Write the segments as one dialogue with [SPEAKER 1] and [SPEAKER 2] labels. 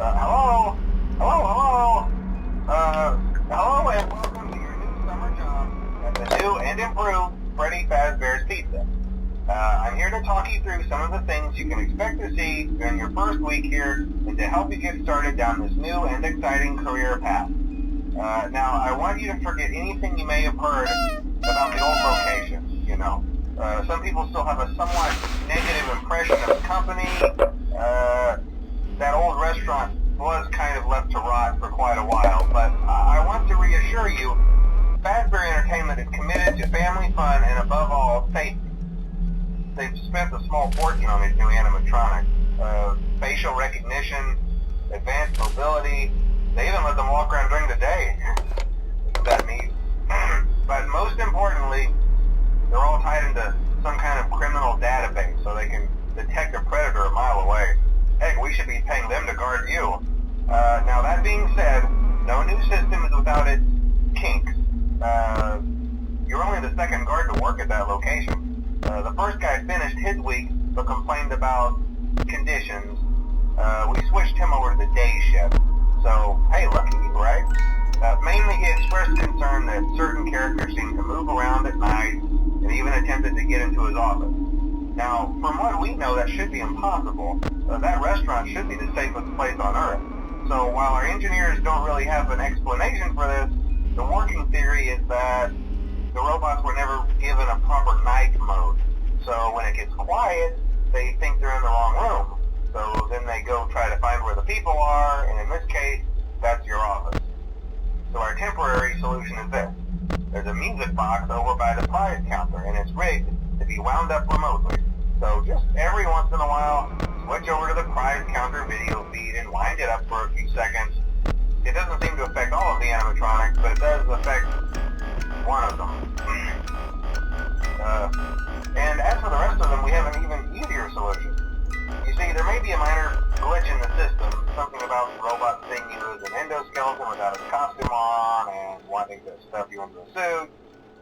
[SPEAKER 1] Hello? Hello? Hello and welcome to your new summer job at the new and improved Freddy Fazbear's Pizza. I'm here to talk you through some of the things you can expect to see during your first week here and to help you get started down this new and exciting career path. Now, I want you to forget anything you may have heard about the old location, you know. Some people still have a somewhat negative impression of the company. That old restaurant was kind of left to rot for quite a while, but I want to reassure you, Fazbear Entertainment is committed to family fun and above all, safety. They've spent a small fortune on these new animatronics. Facial recognition, advanced mobility, they even let them walk around during the day. Isn't that neat? But most importantly, they're all tied into some kind of criminal database so they can detect a predator a mile away. Heck, we should be paying them to guard you. Now that being said, no new system is without its kinks. You're only the second guard to work at that location. The first guy finished his week but complained about conditions. We switched him over to the day shift. So, hey, lucky, right? Mainly he expressed concern that certain characters seemed to move around at night and even attempted to get into his office. Now, from what we know, that should be impossible. That restaurant should be the safest place on Earth. So while our engineers don't really have an explanation for this, the working theory is that the robots were never given a proper night mode. So when it gets quiet, they think they're in the wrong room. So then they go try to find where the people are, and in this case, that's your office. So our temporary solution is this. There's a music box over by the prize counter, and it's rigged to be wound up remotely. So just every once in a while, switch over to the prize counter video feed and wind it up for a few seconds. It doesn't seem to affect all of the animatronics, but it does affect one of them. And as for the rest of them, we have an even easier solution. You see, there may be a minor glitch in the system, something about the robot seeing you as an endoskeleton without a costume on and wanting to stuff you into a suit.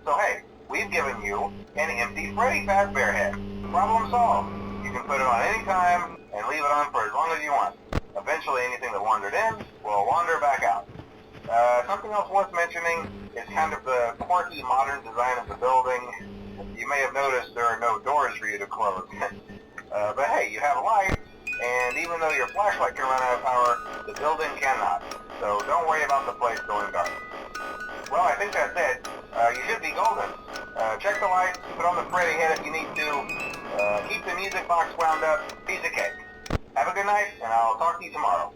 [SPEAKER 1] So hey, we've given you an empty Freddy Fazbear head. Problem solved. You can put it on any time and leave it on for as long as you want. Eventually anything that wandered in will wander back out. Something else worth mentioning is kind of the quirky modern design of the building. You may have noticed there are no doors for you to close. But hey, you have a light, and even though your flashlight can run out of power, the building cannot. So don't worry about the place going dark. Well, I think that's it. You should be golden. Check the lights, put on the Freddy head if you need to. Keep the music box wound up, piece of cake. Have a good night, and I'll talk to you tomorrow.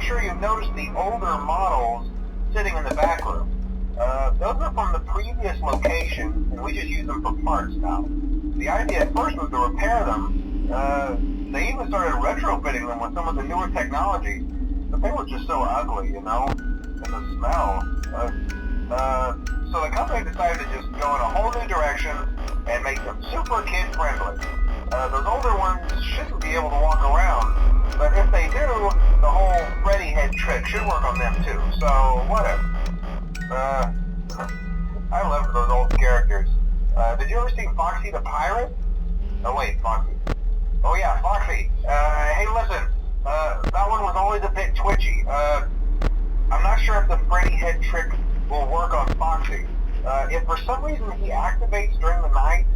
[SPEAKER 1] sure you've noticed the older models sitting in the back room. Those are from the previous location, and we just use them for parts now. The idea at first was to repair them. They even started retrofitting them with some of the newer technology, but they were just so ugly, you know? And the smell. So the company decided to just go in a whole new direction and make them super kid-friendly. Those older ones shouldn't be able to walk around, but if they do, the whole Freddy head trick should work on them too, so whatever. I love those old characters. Did you ever see Foxy the Pirate? Oh wait, Foxy. Oh yeah, Foxy. Hey listen, that one was always a bit twitchy. I'm not sure if the Freddy head trick will work on Foxy. If for some reason he activates during the night,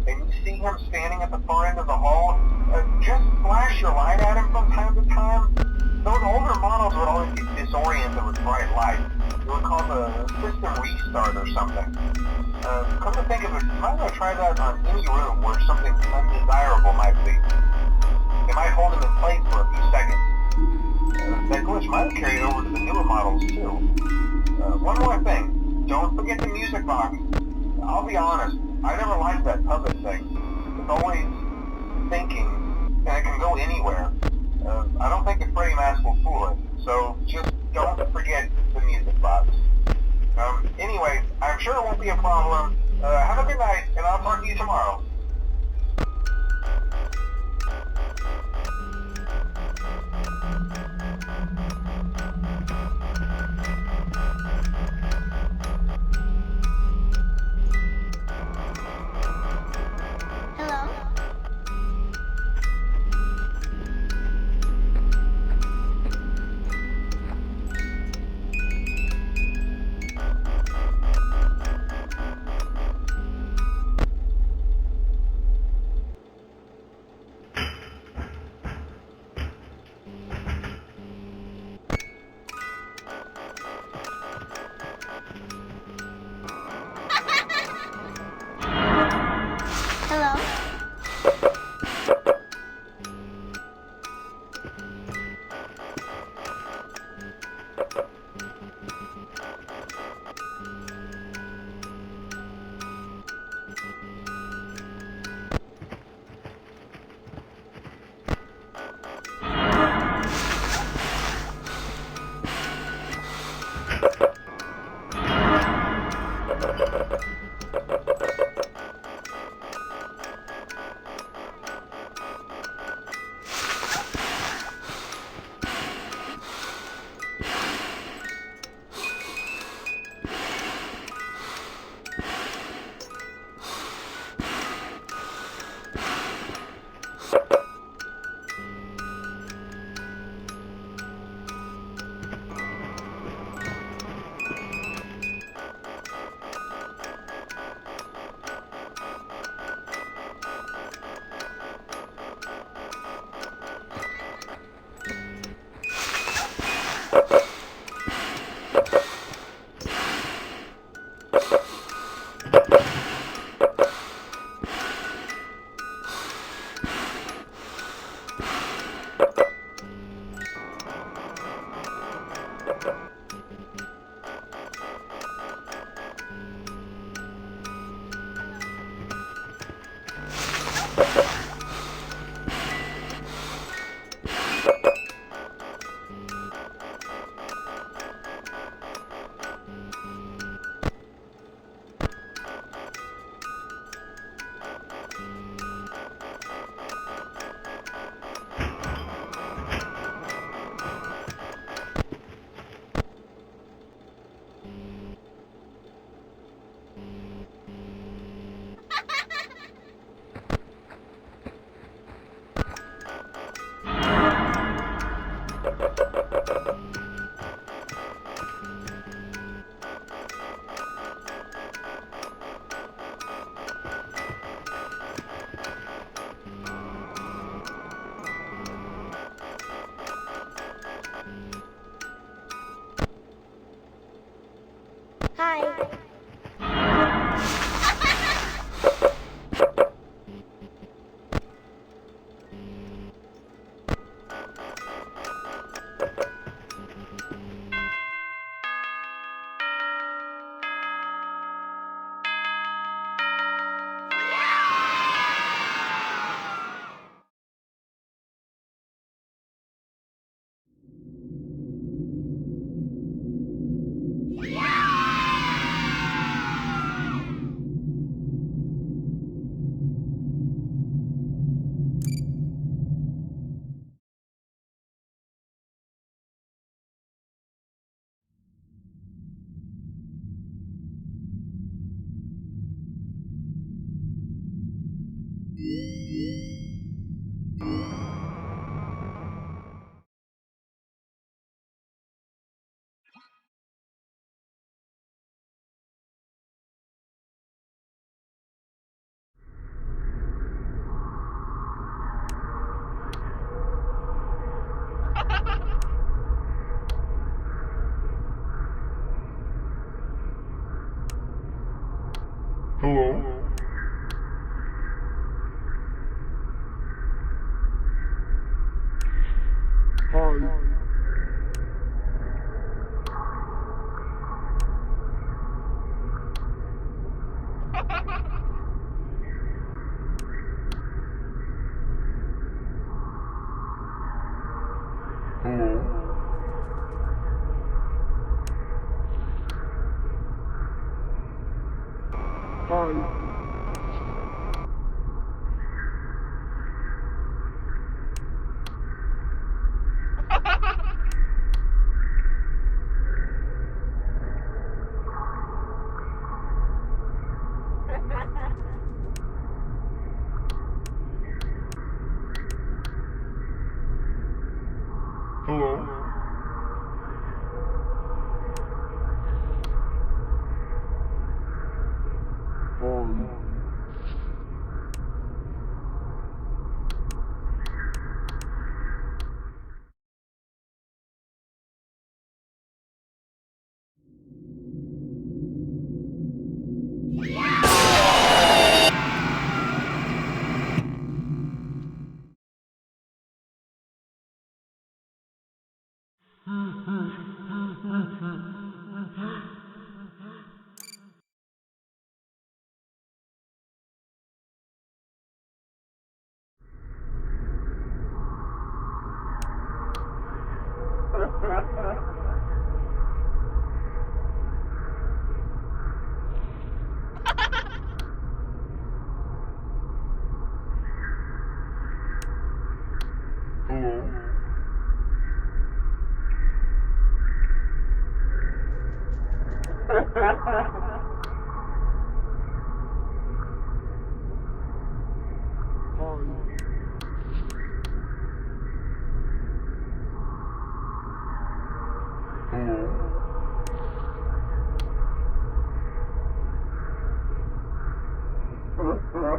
[SPEAKER 1] and you see him standing at the far end of the hall, just flash your light at him from time to time. Those older models would always get disoriented with bright light. It would cause a system restart or something. Come to think of it, you might want to try that on any room where something undesirable might be. It might hold him in place for a few seconds. That glitch might have carried over to the newer models too. One more thing, don't forget the music box. I'll be honest, I never liked that puppet thing. It's always thinking, and it can go anywhere. I don't think the Freddy mask will fool it, so just don't forget the music box. Anyway, I'm sure it won't be a problem. Have a good night, and I'll talk to you tomorrow.
[SPEAKER 2] Hello? Hello? Hi.
[SPEAKER 3] Hello? Hi. Hello? Hi. Hello? Hello?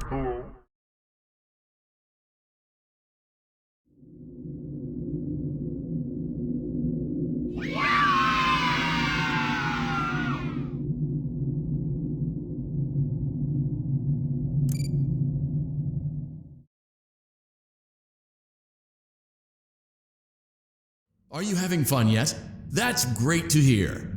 [SPEAKER 3] Hello?
[SPEAKER 4] Are you having fun yet? That's great to hear.